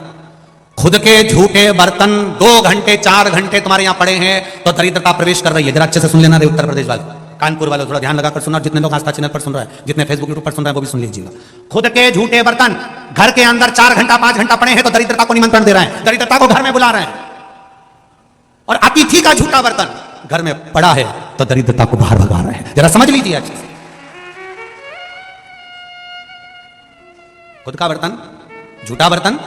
खुद के झूठे बर्तन 2 घंटे 4 घंटे तुम्हारे यहां पड़े हैं तो दरिद्रता प्रवेश कर रही है। जरा अच्छे से सुन लेना रे उत्तर प्रदेश वाले, कानपुर वाले थोड़ा ध्यान लगाकर सुनना, जितने लोग आस्था चैनल पर सुन रहे हैं, जितने फेसबुक यूट्यूब पर सुन रहे हैं वो भी सुन लीजिएगा। खुद के झूठे बर्तन घर के अंदर 4 घंटा 5 घंटा पड़े हैं तो दरिद्रता को निमंत्रण दे रहे हैं, दरिद्रता को घर में बुला रहे हैं। और अतिथि का झूठा बर्तन घर में पड़ा है तो दरिद्रता को बाहर भगा रहे हैं। जरा समझ लीजिए अच्छे से। खुद का बर्तन, झूठा बर्तन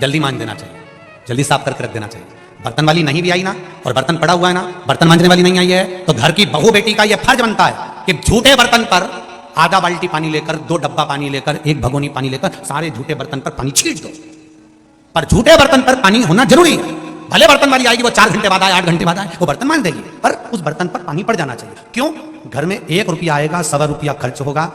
जल्दी मांज देना चाहिए, जल्दी साफ करके रख देना चाहिए। बर्तन वाली नहीं भी आई ना, और बर्तन पड़ा हुआ है ना, बर्तन मांजने वाली नहीं आई है, तो घर की बहू बेटी का यह फर्ज बनता है कि झूठे बर्तन पर आधा बाल्टी पानी लेकर, 2 डब्बा पानी लेकर, 1 भगोनी पानी लेकर सारे झूठे बर्तन पर पानी छींट दो। पर झूठे बर्तन पर पानी होना जरूरी है। भले बर्तन वाली आएगी, वो 4 घंटे बाद आए, 8 घंटे बाद आए, वो बर्तन मांज देगी, पर उस बर्तन पर पानी पड़ जाना चाहिए। क्यों? घर में 1 रुपया आएगा, 1.25 रुपया खर्च होगा।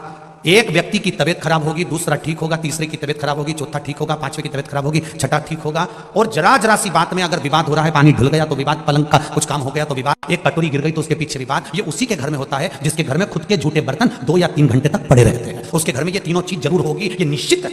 एक व्यक्ति की तबीयत खराब होगी, दूसरा ठीक होगा, तीसरे की तबीयत खराब होगी, चौथा ठीक होगा, 5वें की तबीयत खराब होगी, छठा ठीक होगा। और जरा जरा सी बात में अगर विवाद हो रहा है, पानी ढुल गया तो विवाद, पलंग का कुछ काम हो गया तो विवाद, एक कटोरी गिर गई तो उसके पीछे विवाद। ये उसी के घर में होता है जिसके घर में खुद के झूठे बर्तन 2 या 3 घंटे तक पड़े रहते हैं। उसके घर में ये तीनों चीज जरूर होगी, ये निश्चित है।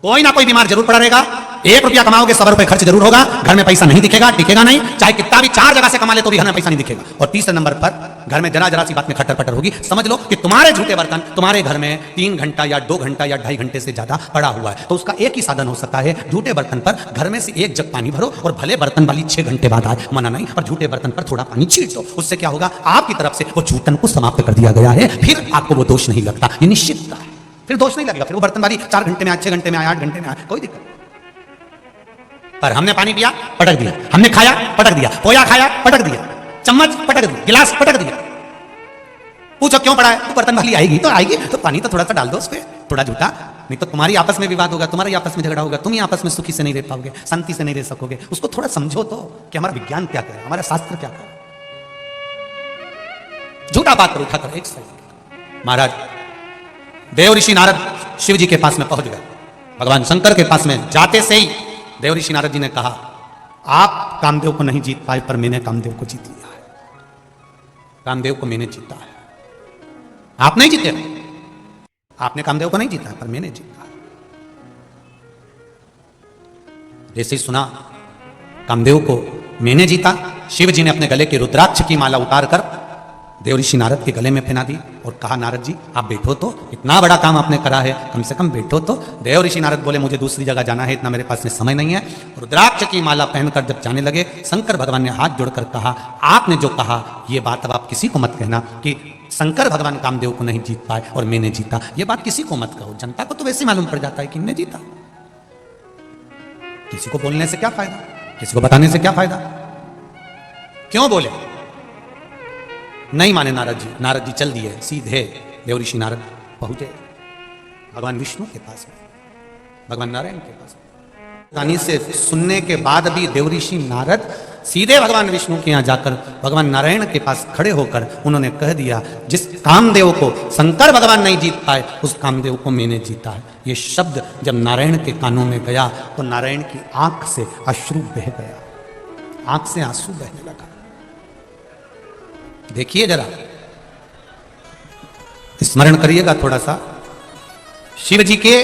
कोई ना कोई बीमार जरूर पड़ा रहेगा। 1 रुपया कमाओगे 100 रुपए खर्च जरूर होगा, घर में पैसा नहीं दिखेगा, टिकेगा नहीं, चाहे कितना भी 4 जगह से कमा ले तो भी घर में पैसा नहीं दिखेगा। और तीसरे नंबर पर घर में जरा जरा सी बात में खट्टर पटर होगी। समझ लो कि तुम्हारे झूठे बर्तन तुम्हारे घर में 3 घंटा या 2 घंटा या 2.5 घंटे से ज्यादा पड़ा हुआ है, तो उसका एक ही साधन हो सकता है, झूठे बर्तन पर घर में से 1 जग पानी भरो और भले बर्तन वाली 6 घंटे बाद आए, मना नहीं, पर झूठे बर्तन पर थोड़ा पानी छीट दो। उससे क्या होगा, आपकी तरफ से वो झूठन को समाप्त कर दिया गया है, फिर आपको वो दोष नहीं लगता, ये निश्चित है, फिर दोष नहीं लगेगा। फिर वो बर्तन वाली 4 घंटे में आए, 6 घंटे में आए, 8 घंटे में आए, कोई दिक्कत। पर हमने पानी पिया पटक दिया, हमने खाया पटक दिया, पोया खाया पटक दिया, चम्मच पटक दिया, गिलास पटक दिया, पूछो क्यों पड़ा है, तो बर्तन वाली आएगी तो पानी तो थोड़ा सा डाल दो उस पर, थोड़ा झूठा, नहीं तो तुम्हारी आपस में विवाद होगा, तुम्हारी आपस में झगड़ा होगा, तुम ही आपस में सुखी से नहीं रह पाओगे, शांति से नहीं रह सकोगे। उसको थोड़ा समझो तो कि हमारा विज्ञान क्या करे, हमारा शास्त्र क्या करे। झूठा बात पर उठा कर एक साइड। महाराज देव ऋषि नारद शिव जी के पास में पहुंच गए, भगवान शंकर के पास में जाते से ही देव ऋषि नारद जी ने कहा, आप कामदेव को नहीं जीत पाए पर मैंने कामदेव को जीत लिया है, कामदेव को मैंने जीता है। आप नहीं जीते, आपने कामदेव को नहीं जीता पर मैंने जीता। जैसे ही सुना कामदेव को मैंने जीता, शिव जी ने अपने गले की रुद्राक्ष की माला उतार कर देव ऋषि नारद के गले में पहना दी और कहा, नारद जी आप बैठो, तो इतना बड़ा काम आपने करा है, कम से कम बैठो तो। देव ऋषि नारद बोले, मुझे दूसरी जगह जाना है, इतना मेरे पास में समय नहीं है। रुद्राक्ष की माला पहनकर जब जाने लगे, शंकर भगवान ने हाथ जोड़कर कहा, आपने जो कहा ये बात अब आप किसी को मत कहना कि शंकर भगवान कामदेव को नहीं जीत पाए और मैंने जीता, ये बात किसी को मत कहो। जनता को तो वैसे मालूम पड़ जाता है कि मैंने जीता, किसी को बोलने से क्या फायदा, किसी को बताने से क्या फायदा। क्यों बोले? नहीं माने नारद जी। नारद जी चल दिए, सीधे देव ऋषि नारद पहुंचे भगवान विष्णु के पास में, भगवान नारायण के पास में। कहानी से सुनने के बाद भी देव ऋषि नारद सीधे भगवान विष्णु के यहाँ जाकर भगवान नारायण के पास खड़े होकर उन्होंने कह दिया, जिस कामदेव को शंकर भगवान नहीं जीत पाए उस कामदेव को मैंने जीता है। ये शब्द जब नारायण के कानों में गया तो नारायण की आंख से अश्रु बह गया, आंख से आंसू बहने लगा। देखिए जरा, स्मरण करिएगा थोड़ा सा, शिव जी के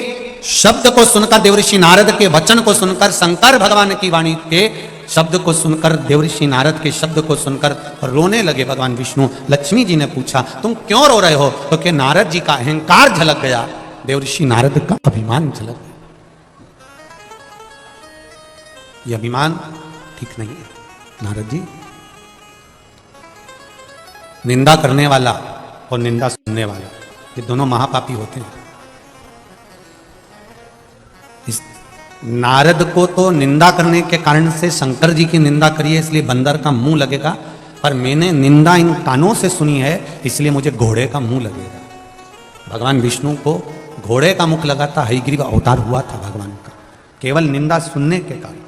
शब्द को सुनकर, देवऋषि नारद के वचन को सुनकर, शंकर भगवान की वाणी के शब्द को सुनकर, देवऋषि नारद के शब्द को सुनकर रोने लगे भगवान विष्णु। लक्ष्मी जी ने पूछा, तुम क्यों रो रहे हो? तो कि नारद जी का अहंकार झलक गया, देवऋषि नारद का अभिमान झलक गया। यह अभिमान ठीक नहीं है नारद जी। निंदा करने वाला और निंदा सुनने वाला, ये दोनों महापापी होते हैं। इस नारद को तो निंदा करने के कारण से शंकर जी की निंदा करी है, इसलिए बंदर का मुंह लगेगा, पर मैंने निंदा इन कानों से सुनी है, इसलिए मुझे घोड़े का मुंह लगेगा। भगवान विष्णु को घोड़े का मुख लगा था, हयग्रीव अवतार हुआ था भगवान का, केवल निंदा सुनने के कारण।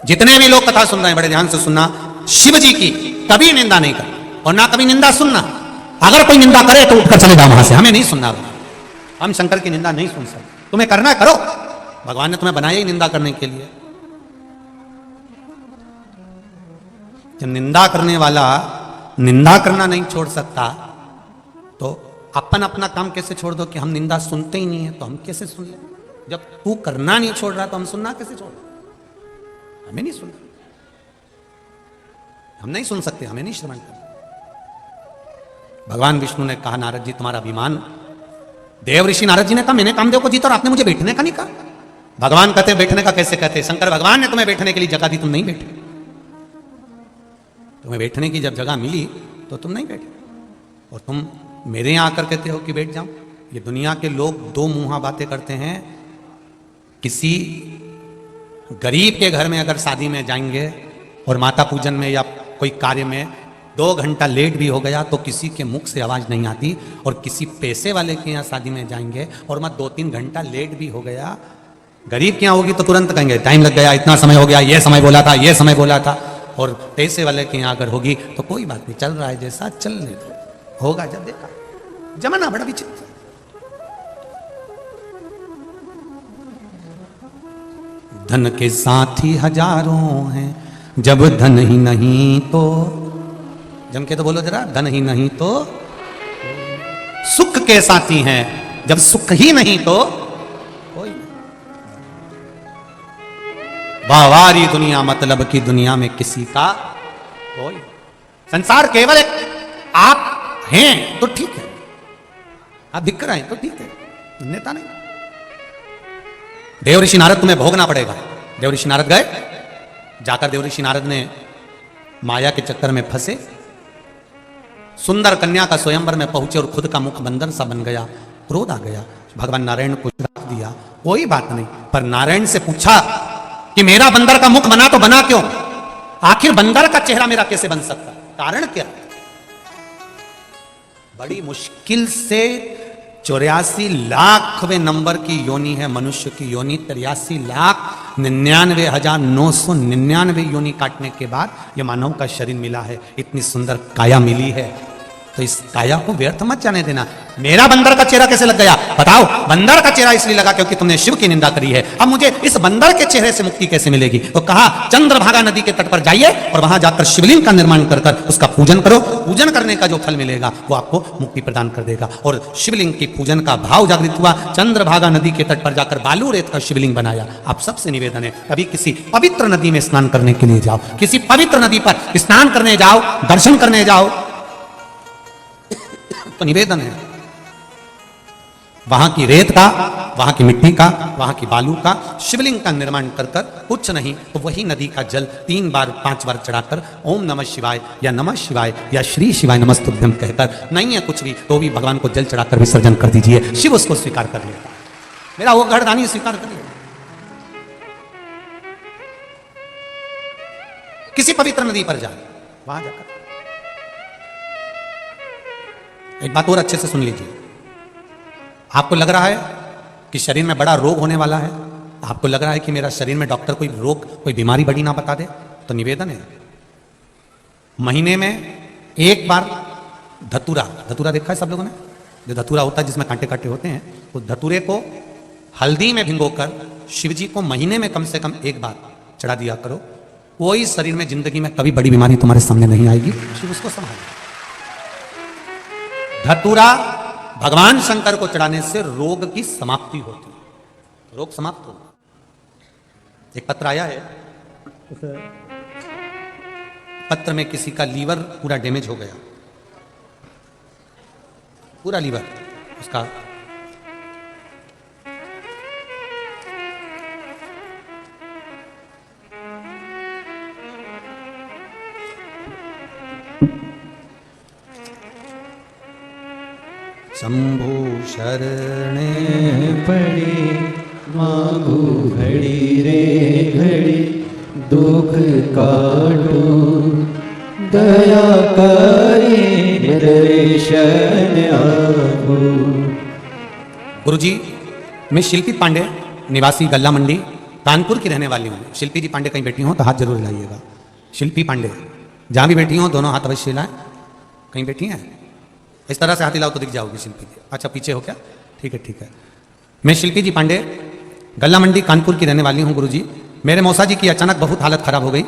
जितने भी लोग कथा सुन रहे हैं बड़े ध्यान से सुनना, शिव जी की कभी निंदा नहीं करना और ना कभी निंदा सुनना। अगर कोई निंदा करे तो उठकर चले जाओ वहां से, हमें नहीं सुनना। हम शंकर की निंदा नहीं सुन सकते, तुम्हें करना करो, भगवान ने तुम्हें बनाया ही निंदा करने के लिए। जब निंदा करने वाला निंदा करना नहीं छोड़ सकता तो अपन अपना काम कैसे छोड़ दो कि हम निंदा सुनते ही नहीं है, तो हम कैसे सुन ले? जब तू करना नहीं छोड़ रहा तो हम सुनना कैसे छोड़? हमें नहीं सुनना, हम नहीं सुन सकते, हमें नहीं श्रवण करना। भगवान विष्णु ने कहा, नारद जी तुम्हारा अभिमान। देव ऋषि नारद जी ने कहा, मैंने कामदेव को जीता और आपने मुझे बैठने का नहीं कहा। भगवान कहते बैठने का कैसे कहते? शंकर भगवान ने तुम्हें बैठने के लिए जगह दी, तुम नहीं बैठे। तुम्हें बैठने की जब जगह मिली तो तुम नहीं बैठे, और तुम मेरे यहां आकर कहते हो कि बैठ जाओ। ये दुनिया के लोग दो मुंहा बातें करते हैं। किसी गरीब के घर में अगर शादी में जाएंगे और माता पूजन में या कोई कार्य में 2 घंटा लेट भी हो गया तो किसी के मुख से आवाज नहीं आती, और किसी पैसे वाले के यहाँ शादी में जाएंगे और मैं 2-3 घंटा लेट भी हो गया, गरीब के यहाँ होगी तो तुरंत कहेंगे टाइम लग गया, इतना समय हो गया, ये समय बोला था, ये समय बोला था। और पैसे वाले के यहाँ अगर होगी तो कोई बात नहीं, चल रहा है जैसा चलने दो, होगा जब देखा। जमाना बड़ा विचित्र। धन के साथी हजारों हैं, जब धन ही नहीं तो, जम के तो बोलो जरा, धन ही नहीं तो सुख के साथी हैं, जब सुख ही नहीं तो बावारी दुनिया मतलब की दुनिया में किसी का कोई, संसार केवल एक आप हैं तो ठीक है, आप दिख रहे हैं तो ठीक है, नेता नहीं। देव ऋषि नारद तुम्हें भोगना पड़ेगा। देव ऋषि नारद गए, जाकर देव ऋषि नारद ने माया के चक्कर में फंसे, सुंदर कन्या का स्वयंवर में पहुंचे और खुद का मुख बंदर सा बन गया, क्रोध आ गया, भगवान नारायण को श्राप दिया। कोई बात नहीं, पर नारायण से पूछा कि मेरा बंदर का मुख बना तो बना क्यों, आखिर बंदर का चेहरा मेरा कैसे बन सकता, कारण क्या? बड़ी मुश्किल से 84 लाखवें नंबर की योनि है मनुष्य की योनि। 83,99,999 योनि काटने के बाद ये मानव का शरीर मिला है, इतनी सुंदर काया मिली है, तो इस काया को व्यर्थ मत जाने देना। मेरा बंदर का चेहरा कैसे लग गया बताओ? बंदर का चेहरा इसलिए लगा क्योंकि तुमने शिव की निंदा करी है। अब मुझे इस बंदर के चेहरे से मुक्ति कैसे मिलेगी? तो कहा चंद्रभागा नदी के तट पर जाइए और वहां जाकर शिवलिंग का निर्माण कर उसका पूजन करो। पूजन करने का जो फल मिलेगा वो आपको मुक्ति प्रदान कर देगा। और शिवलिंग की पूजन का भाव जागृत हुआ। चंद्रभागा नदी के तट पर जाकर बालू रेत का शिवलिंग बनाया। आप सबसे निवेदन है, कभी किसी पवित्र नदी में स्नान करने के लिए जाओ, किसी पवित्र नदी पर स्नान करने जाओ, दर्शन करने जाओ, तो निवेदन है वहां की रेत का, वहां की मिट्टी का, वहां की बालू का शिवलिंग का निर्माण कर कुछ नहीं तो वही नदी का जल 3 बार 5 बार चढ़ाकर ओम नमः शिवाय या नमः शिवाय या श्री शिवाय नमस्तुभ्यं कहकर, नहीं है कुछ भी तो भी भगवान को जल चढ़ाकर विसर्जन कर दीजिए, शिव उसको स्वीकार कर लेगा। मेरा वो गर्दानी स्वीकार कर लेगा। किसी पवित्र नदी पर जाए, वहां जाकर एक बात और अच्छे से सुन लीजिए। आपको लग रहा है कि शरीर में बड़ा रोग होने वाला है, आपको लग रहा है कि मेरा शरीर में डॉक्टर कोई रोग कोई बीमारी बड़ी ना बता दे, तो निवेदन है महीने में एक बार धतूरा, धतूरा देखा है सब लोगों ने, जो धतूरा होता है जिसमें कांटे कांटे होते हैं, उस धतूरे को हल्दी में भिगोकर शिव जी को महीने में कम से कम एक बार चढ़ा दिया करो। कोई शरीर में जिंदगी में कभी बड़ी बीमारी तुम्हारे सामने नहीं आएगी, शिव उसको संभालेगा। धतूरा भगवान शंकर को चढ़ाने से रोग की समाप्ति होती है, रोग समाप्त हो। एक पत्र आया है, पत्र में किसी का लीवर पूरा डैमेज हो गया, पूरा लीवर उसका शंभु शरणे पड़ी मांगू घड़ी रे घड़ी, दुख काटो दया करे दर्शन आपो। गुरुजी, मैं शिल्पी पांडे, निवासी गल्ला मंडी कानपुर की रहने वाली हूँ। शिल्पी जी पांडे कहीं बैठी हो तो हाथ जरूर हिलाइएगा। शिल्पी पांडे जहाँ भी बैठी हो दोनों हाथ अवश्य हिलाएं। कहीं बैठी हैं? इस तरह से हाथ हिलाओ तो दिख जाओगी शिल्पी जी। अच्छा पीछे हो क्या? ठीक है ठीक है। मैं शिल्पी जी पांडे गल्ला मंडी कानपुर की रहने वाली हूँ। गुरुजी, मेरे मौसा जी की अचानक बहुत हालत खराब हो गई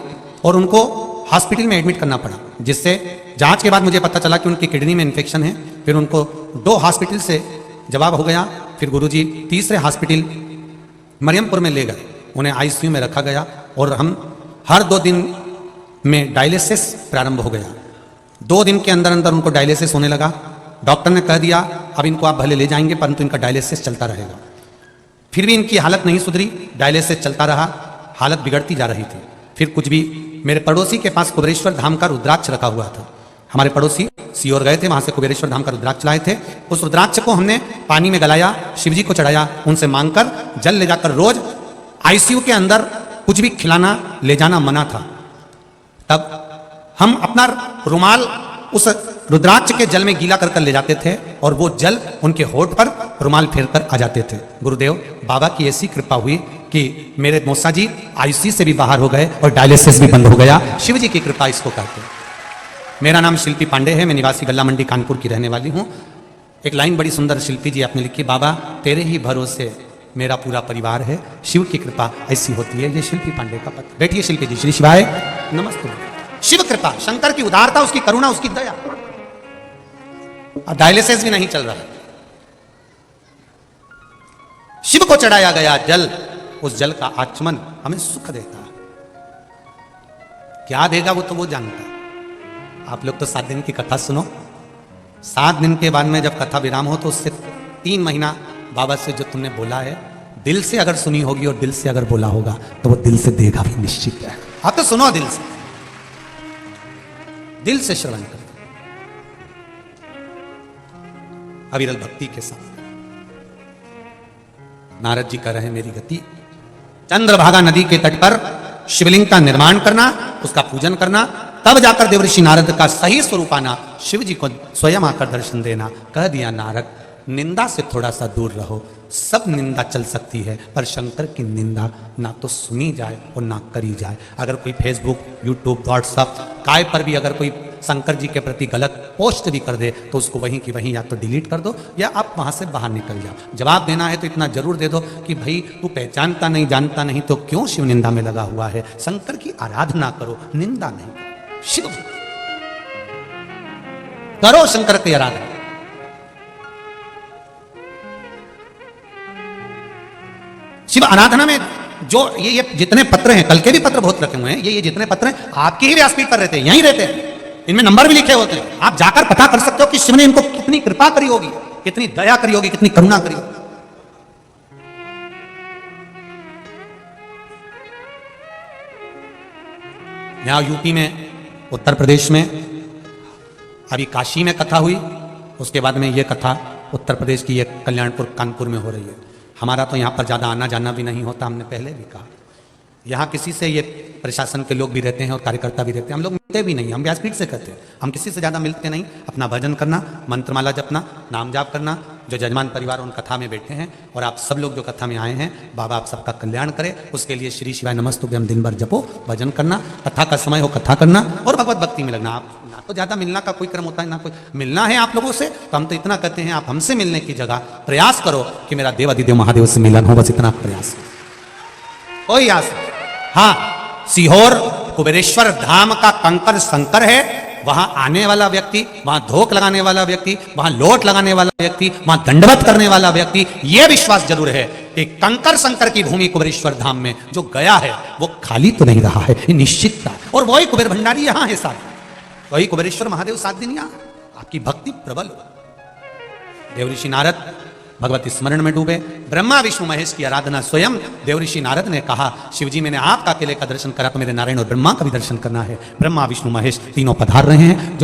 और उनको हॉस्पिटल में एडमिट करना पड़ा, जिससे जांच के बाद मुझे पता चला कि उनकी किडनी में इन्फेक्शन है। फिर उनको 2 हॉस्पिटल से जवाब हो गया। फिर गुरुजी तीसरे हॉस्पिटल मरियमपुर में ले गए, उन्हें आईसीयू में रखा गया और हम हर 2 दिन में डायलिसिस प्रारंभ हो गया। 2 दिन के अंदर अंदर उनको डायलिसिस होने लगा। डॉक्टर ने कह दिया अब इनको आप भले ले जाएंगे परंतु इनका डायलिसिस चलता रहेगा। फिर भी इनकी हालत नहीं सुधरी, डायलिसिस चलता रहा, हालत बिगड़ती जा रही थी। फिर कुछ भी मेरे पड़ोसी के पास कुबेरेश्वर धाम का रुद्राक्ष रखा हुआ था। हमारे पड़ोसी सीहोर गए थे, वहां से कुबेरेश्वर धाम का रुद्राक्ष लाए थे। उस रुद्राक्ष को हमने पानी में गलाया, शिवजी को चढ़ाया, उनसे मांगकर जल ले जाकर रोज आईसीयू के अंदर कुछ भी खिलाना ले जाना मना था। तब हम अपना रुमाल उस रुद्राक्ष के जल में गीला कर ले जाते थे और वो जल उनके होठ पर रुमाल फेर कर आ जाते थे। गुरुदेव बाबा की ऐसी कृपा हुई कि मेरे मौसा जी आईसीयू से भी बाहर हो गए और डायलिसिस भी बंद हो गया। शिव जी की कृपा इसको कहते हैं। मेरा नाम शिल्पी पांडे है, मैं निवासी गल्ला मंडी कानपुर की रहने वाली हूँ। एक लाइन बड़ी सुंदर शिल्पी जी आपने लिखी, बाबा तेरे ही भरोसे मेरा पूरा परिवार है, शिव की कृपा ऐसी होती है। ये शिल्पी पांडे का पत्र। बैठिए शिल्पी जी। श्री शिवाय नमस्ते। शिव कृपा, शंकर की उदारता, उसकी करुणा, उसकी दया। डायलिसिस भी नहीं चल रहा है। शिव को चढ़ाया गया जल, उस जल का आचमन हमें सुख देता है। क्या देगा वो तो वो जानता है। आप लोग तो 7 दिन की कथा सुनो, 7 दिन के बाद में जब कथा विराम हो तो उससे 3 महीना बाबा से जो तुमने बोला है दिल से अगर सुनी होगी और दिल से अगर बोला होगा तो वो दिल से देगा भी निश्चित है। आप तो सुनो दिल से श्रवण करो अविरल भक्ति के साथ। नारद जी कर रहे मेरी गति, चंद्रभागा नदी के तट पर शिवलिंग का निर्माण करना, उसका पूजन करना, तब जाकर देवऋषि नारद का सही स्वरूप आना, शिव जी को स्वयं आकर दर्शन देना। कह दिया नारद निंदा से थोड़ा सा दूर रहो, सब निंदा चल सकती है पर शंकर की निंदा ना तो सुनी जाए और ना करी जाए। अगर कोई फेसबुक, यूट्यूब, व्हाट्सअप काय पर भी अगर कोई शंकर जी के प्रति गलत पोस्ट भी कर दे तो उसको वहीं की वहीं या तो डिलीट कर दो या आप वहां से बाहर निकल जाओ। जवाब देना है तो इतना जरूर दे दो कि भाई तू पहचानता नहीं, जानता नहीं तो क्यों शिव निंदा में लगा हुआ है। शंकर की आराधना करो, निंदा नहीं करो। शिव करो शंकर की आराधना। शिव आराधना में जो ये जितने पत्र हैं, कल के भी पत्र बहुत रखे हुए हैं, ये जितने पत्र हैं आपके ही व्यासपीठ पर रहते हैं, यहीं रहते हैं, इनमें नंबर भी लिखे होते हैं। आप जाकर पता कर सकते हो कि शिव ने इनको कितनी कृपा करी होगी, कितनी दया करी होगी, कितनी करुणा करी होगी। यहां यूपी में, उत्तर प्रदेश में, अभी काशी में कथा हुई, उसके बाद में ये कथा उत्तर प्रदेश की ये कल्याणपुर कानपुर में हो रही है। हमारा तो यहाँ पर ज़्यादा आना जाना भी नहीं होता, हमने पहले भी कहा। यहाँ किसी से ये प्रशासन के लोग भी रहते हैं और कार्यकर्ता भी रहते हैं, हम लोग मिलते भी नहीं, हम व्यासपीठ से करते हैं, हम किसी से ज़्यादा मिलते नहीं। अपना भजन करना, मंत्रमाला जपना, नाम जाप करना, जो जजमान परिवार उन कथा में बैठे हैं और आप सब लोग जो कथा में आए हैं, बाबा आप सबका कल्याण करे, उसके लिए श्री शिवाय नमस्तुभ्यं हम दिन भर जपो, भजन करना, कथा का समय हो कथा करना और भगवत भक्ति में लगना। आप ना तो ज़्यादा मिलना का कोई क्रम होता है, ना कोई मिलना है आप लोगों से, तो हम तो इतना कहते हैं आप हमसे मिलने की जगह प्रयास करो कि मेरा देव अधिदेव महादेव से मिलन हो, बस इतना प्रयास करो, कोई आस। हाँ, सीहोर कुबेरेश्वर धाम का कंकर शंकर है, वहां आने वाला व्यक्ति, वहां धोख लगाने वाला व्यक्ति, वहां लोट लगाने वाला व्यक्ति, वहां दंडवत करने वाला व्यक्ति, यह विश्वास जरूर है कि कंकर शंकर की भूमि कुबेरेश्वर धाम में जो गया है वो खाली तो नहीं रहा है, ये निश्चित था। और वही कुबेर भंडारी यहां है साथ, वही कुबेरेश्वर महादेव 7 दिन यहां। आपकी भक्ति प्रबल हो। देवऋषि नारद भगवती स्मरण में डूबे, ब्रह्मा विष्णु महेश की आराधना स्वयं देवऋषि नारद ने कहा, शिवजी मैंने आपका अकेले का दर्शन करा तो मेरे नारायण और ब्रह्मा का भी दर्शन करना है। ब्रह्मा विष्णु महेश तीनों पधार रहे हैं। जो